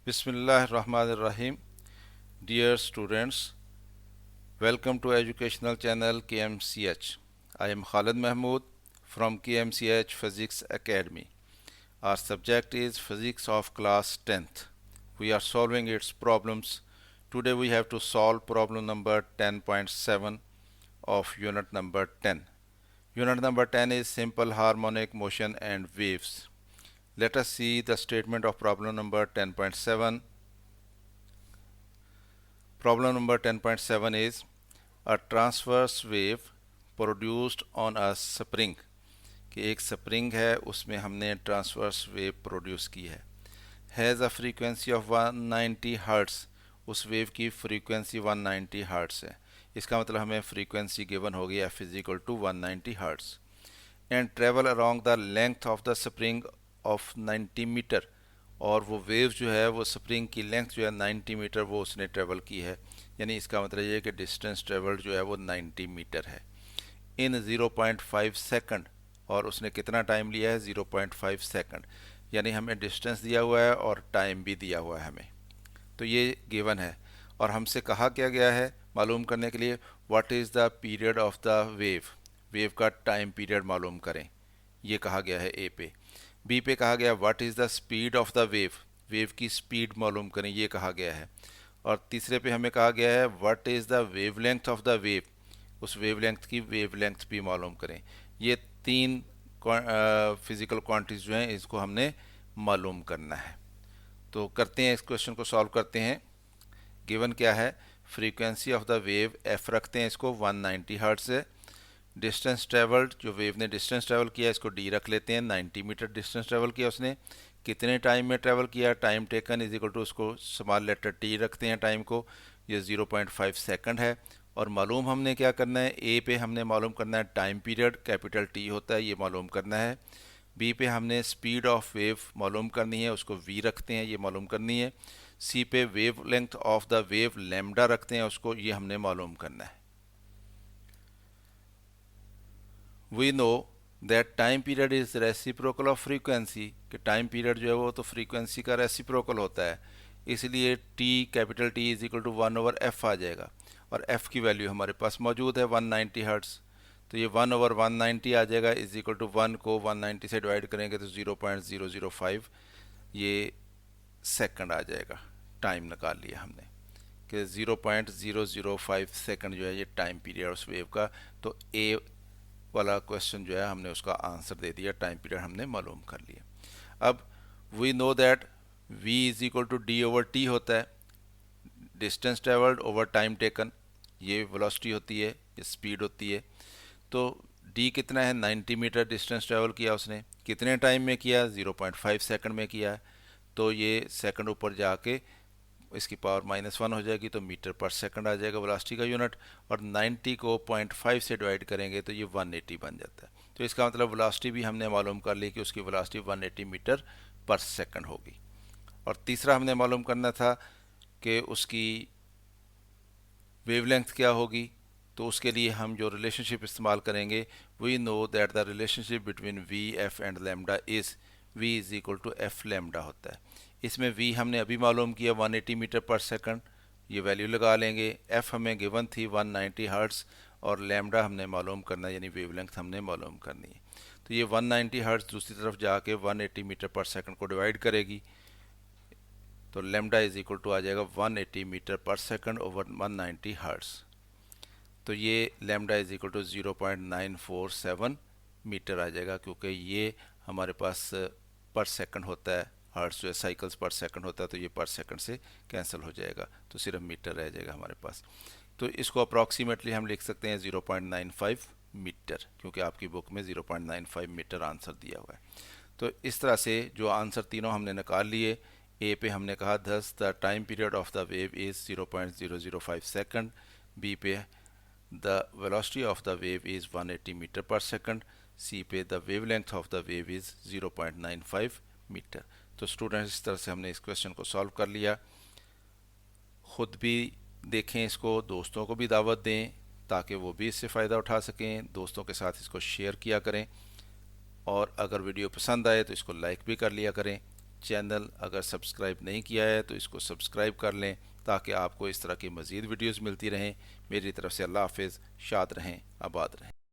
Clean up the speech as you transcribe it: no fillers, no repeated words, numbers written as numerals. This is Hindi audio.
Bismillahirrahmanirrahim. Dear students, welcome to educational channel KMCH. I am Khalid Mahmood from KMCH Physics Academy. Our subject is Physics of class 10th. We are solving its problems. Today we have to solve problem number 10.7 of unit number 10. Unit number 10 is simple harmonic motion and waves. Let us see the statement of problem number 10.7. Problem number 10.7 is a transverse wave produced on a spring कि एक स्प्रिंग है उसमें हमने ट्रांसवर्स वेव प्रोड्यूस की है has a frequency of 190 hertz उस वेव की फ्रीक्वेंसी 190 हर्ट्स है इसका मतलब हमें फ्रीक्वेंसी गिवन होगी F is equal to 190 hertz and travel along the length of the spring of 90 metre और वो वेव जो है वो स्प्रिंग की लेंथ जो है 90 मीटर वो उसने ट्रेवल की है यानी इसका मतलब ये है कि डिस्टेंस ट्रेवल्ड जो है वो 90 मीटर है इन 0.5 सेकंड और उसने कितना टाइम लिया है 0.5 सेकंड यानी हमें डिस्टेंस दिया हुआ है और टाइम भी दिया हुआ है हमें तो ये गिवन है और हमसे कहा क्या गया है मालूम करने के लिए what is the period of the wave का टाइम पीरियड मालूम करें ये कहा गया है ए पे बी पे कहा गया what is the speed of the wave की स्पीड मालूम करें ये कहा गया है और तीसरे पे हमें कहा गया है what is the wavelength of the wave उस वेवलेंथ की वेवलेंथ भी मालूम करें ये तीन फिजिकल क्वांटिटीज जो हैं इसको हमने मालूम करना है तो करते हैं इस क्वेश्चन को सॉल्व करते हैं गिवन क्या है frequency of the wave F रखते हैं इसको 190 हर्ट्ज से डिस्टेंस ट्रेवल्ड जो वेव ने डिस्टेंस ट्रेवल किया इसको डी रख लेते हैं 90 मीटर डिस्टेंस ट्रेवल किया उसने कितने टाइम में ट्रेवल किया time taken is equal to उसको स्मॉल लेटर टी रखते हैं टाइम को ये 0.5 सेकंड है और मालूम हमने क्या करना है ए पे हमने मालूम करना है टाइम पीरियड कैपिटल टी होता है ये मालूम करना है बी पे हमने स्पीड ऑफ वेव मालूम करनी है उसको वी रखते हैं ये मालूम करनी है सी पे wave length of the wave lambda रखते हैं उसको ये हमने मालूम करना है we know that time period is reciprocal of frequency कि टाइम पीरियड जो है वो तो फ्रीक्वेंसी का रेसिप्रोकल होता है इसलिए T capital T is equal to 1 over F आ जाएगा और एफ की वैल्यू हमारे पास मौजूद है 190 हर्ट्स तो ये 1 ओवर 190 आ जाएगा इज इक्वल टू 1 को 190 से डिवाइड करेंगे तो 0.005 ये सेकंड आ जाएगा टाइम निकाल लिया हमने कि 0.005 सेकंड जो है ये टाइम पीरियड उस वेव का तो ए वाला क्वेश्चन जो है हमने उसका आंसर दे दिया टाइम पीरियड हमने मालूम कर लिया अब we know that v is equal to D over T होता है distance travelled over time taken ये वेलोसिटी होती है ये स्पीड होती है तो d कितना है 90 मीटर डिस्टेंस ट्रेवल किया उसने कितने टाइम में किया 0.5 सेकंड में किया तो ये सेकंड ऊपर जाके इसकी पावर -1 हो जाएगी तो मीटर पर सेकंड आ जाएगा वेलोसिटी का यूनिट और 90 को 0.5 से डिवाइड करेंगे तो ये 180 बन जाता है तो इसका मतलब वेलोसिटी भी हमने मालूम कर ली कि उसकी वेलोसिटी 180 मीटर पर सेकंड होगी और तीसरा हमने मालूम करना था कि उसकी वेवलेंथ क्या होगी तो उसके लिए हम जो रिलेशनशिप इस्तेमाल करेंगे we know that the relationship between V F and lambda is v is equal to F lambda होता है इसमें v हमने अभी मालूम किया 180 मीटर पर सेकंड ये वैल्यू लगा लेंगे f हमें गिवन थी 190 हर्ट्स और लैम्डा हमने मालूम करना यानी वेवलेंथ हमने मालूम करनी है तो ये 190 हर्ट्स दूसरी तरफ जाके 180 मीटर पर सेकंड को डिवाइड करेगी तो लैम्डा इज इक्वल टू आ जाएगा 180 metre per second over 190 hertz तो ये lambda is equal to 0.947 metre आ जाएगा क्योंकि ये हमारे पास पर सेकंड होता है हर्ट्स जो है साइकिल्स पर सेकंड होता है तो ये पर सेकंड से कैंसिल हो जाएगा तो सिर्फ मीटर रह जाएगा हमारे पास तो इसको अप्रॉक्सीमेटली हम लिख सकते हैं 0.95 मीटर क्योंकि आपकी बुक में 0.95 मीटर आंसर दिया हुआ है तो इस तरह से जो आंसर तीनों हमने निकाल लिए ए पे हमने कहा thus the time period of the wave is 0.005 second B पे the velocity of the wave is 180 metre per second C पे the wavelength of the wave is 0.95 metre तो स्टूडेंट्स इस तरह से हमने इस क्वेश्चन को सॉल्व कर लिया ख़ुद भी देखें इसको दोस्तों को भी दावत दें ताकि वो भी इससे फ़ायदा उठा सकें दोस्तों के साथ इसको शेयर किया करें और अगर वीडियो पसंद आए तो इसको लाइक भी कर लिया करें चैनल अगर सब्सक्राइब नहीं किया है तो इसको सब्सक्राइब कर लें ताकि आपको इस तरह की मज़ीद वीडियोज़ मिलती रहें। मेरी तरफ से अल्लाह हाफिज़। शाद रहें, आबाद रहें।